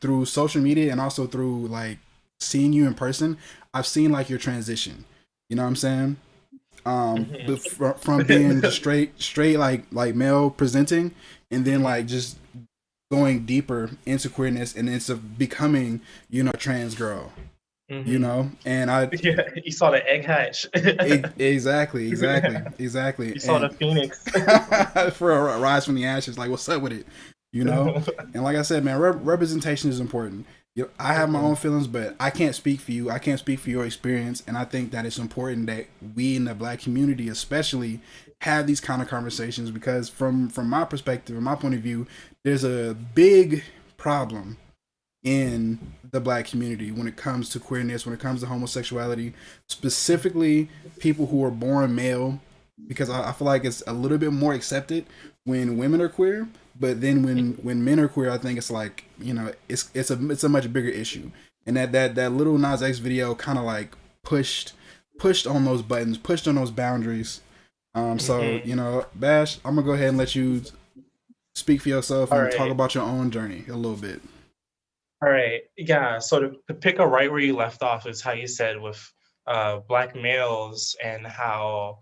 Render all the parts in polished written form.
through social media and also through like seeing you in person, I've seen like your transition. You know what I'm saying? But from being just straight like male presenting, and then like just going deeper into queerness and into becoming, trans girl. And I Yeah, you saw the egg hatch. exactly, You saw and the phoenix. for a rise from the ashes, like what's up with it, you know? And like I said, man, representation is important. I have my own feelings, but I can't speak for you. I can't speak for your experience, and I think that it's important that we in the Black community, especially, have these kind of conversations because, from my perspective, and my point of view, there's a big problem in the Black community when it comes to queerness, when it comes to homosexuality, specifically people who are born male, because I feel like it's a little bit more accepted when women are queer, but then when men are queer, I think it's like, it's a much bigger issue, and that little Nas X video kind of like pushed on those buttons, pushed on those boundaries. So Bash, I'm gonna go ahead and let you speak for yourself All and talk right. about your own journey a little bit. All right. Yeah. So to pick up right where you left off is how you said with Black males and how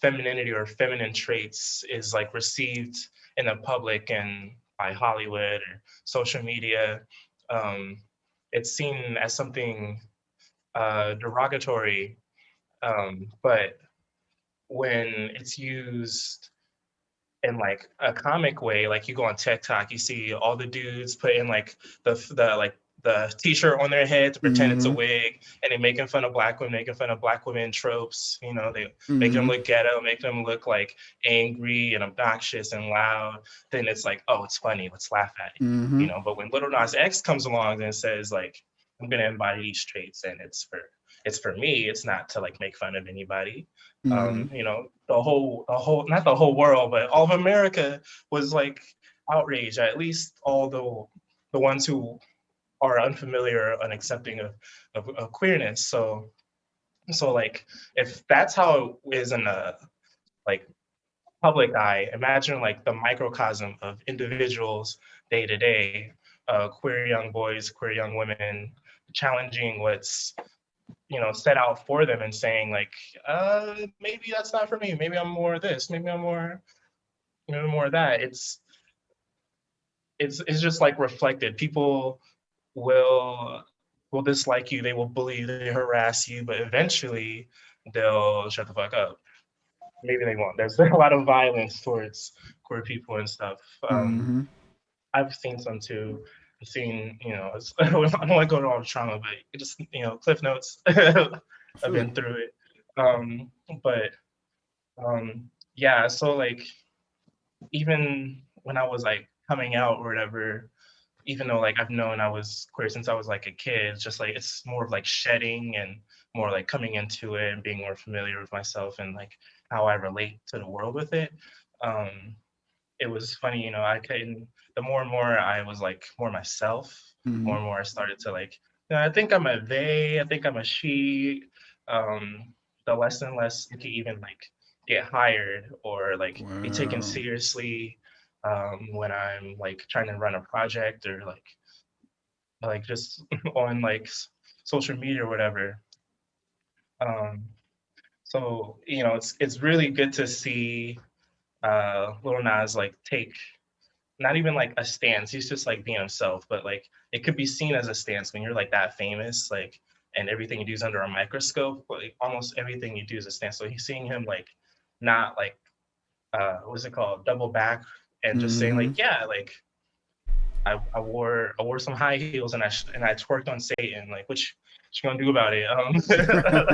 femininity or feminine traits is like received in the public and by Hollywood or social media. Um, it's seen as something derogatory, but when it's used in like a comic way, like you go on TikTok, you see all the dudes putting like the t-shirt on their head to pretend it's a Mm-hmm. wig, and they making fun of black women, making fun of black women tropes. They make them Mm-hmm. look ghetto, make them look like angry and obnoxious and loud. Then it's like, oh, it's funny, let's laugh at it. Mm-hmm. But when Little Nas X comes along and says like, I'm gonna embody these traits, and it's for me. It's not to like make fun of anybody. Mm-hmm. The whole, not the whole world, but all of America was like outraged. At least all the ones who are unfamiliar, unaccepting of queerness. So like if that's how it is in a like public eye, imagine like the microcosm of individuals day to day, queer young boys, queer young women, challenging what's set out for them and saying like, maybe that's not for me. Maybe I'm more this. Maybe I'm more that. It's just like reflected. People will will dislike you. They will bully you. They harass you. But eventually, they'll shut the fuck up. Maybe they won't. There's a lot of violence towards queer people and stuff. Mm-hmm. I've seen some too. I've seen, I don't want to go to all the trauma, but just, cliff notes. I I've feel it. been through it. But yeah, so like even when I was like coming out or whatever, even though like I've known I was queer since I was like a kid, it's just like it's more of like shedding and more like coming into it and being more familiar with myself and like how I relate to the world with it. Um, it was funny, I couldn't, the more and more I was like more myself, Mm-hmm. more and more I started to like, I think I'm a they, I think I'm a she. Um, the less and less you can even like get hired or like be taken Wow. seriously when I'm like trying to run a project or like just on like social media or whatever. Um, so it's really good to see Lil Nas like take not even like a stance. He's just like being himself, but like it could be seen as a stance when you're like that famous, like, and everything you do is under a microscope. Like almost everything you do is a stance. So he's seeing him like not like what's it called, double back, and just saying Mm-hmm. like, yeah, like I wore some high heels and I twerked on Satan. Like, what you gonna do about it?